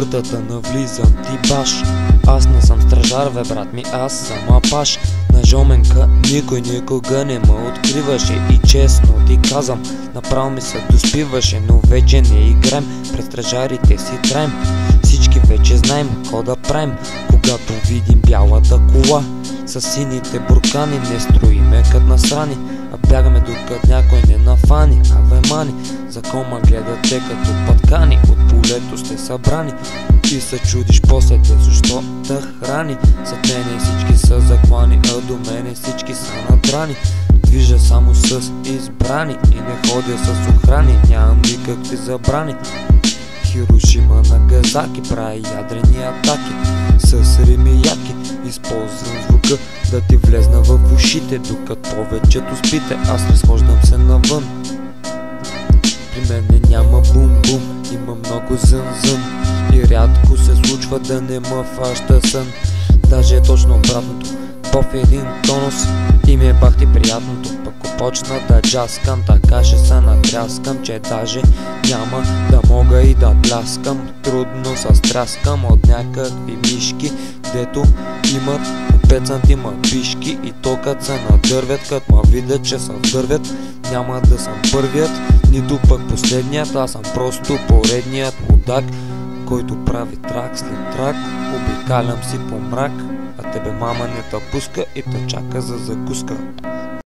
къщата навлизам ти баш. Аз не съм стражар, бе брат ми, аз съм апаш. На жоменка никой никога не ме откриваше. И честно ти казвам, направо ми се доспиваше. Но вече не играем, пред стражарите си траем. Всички вече знаем какво да правим, когато видим бялата кола. С сините буркани не строиме кът насрани, а бягаме докато някой не нафани. Аве мани, за кома гледате като пъткани, от полето сте събрани. И се чудиш после те защо да храни. Зад мене всички са заклани, а до мене всички са надрани. Движа само с избрани и не ходя с охрани, нямам никакви забрани. Хирошима, Нагасаки, прави ядрени атаки с рими яки. Използвам звука да ти влезна в ушите, докато повечето спите, аз разхождам се навън. При мене няма бум-бум, има много зън-зън и рядко се случва да не ме фаща сън. Даже е точно обратното, в един тонус и ми е бахти приятното. Пък почна да джаскам, така ще се натряскам, че даже няма да мога и да пляскам. Трудно се стряскам от някакви мишки, дето имат 5 сантима бишки. И то като се надървят, като ма видят, че се вдървят. Няма да съм първият, нито пък последният, аз съм просто поредният мудак, който прави трак след трак. Обикалям си по мрак, а тебе мама не те пуска и те чака за закуска.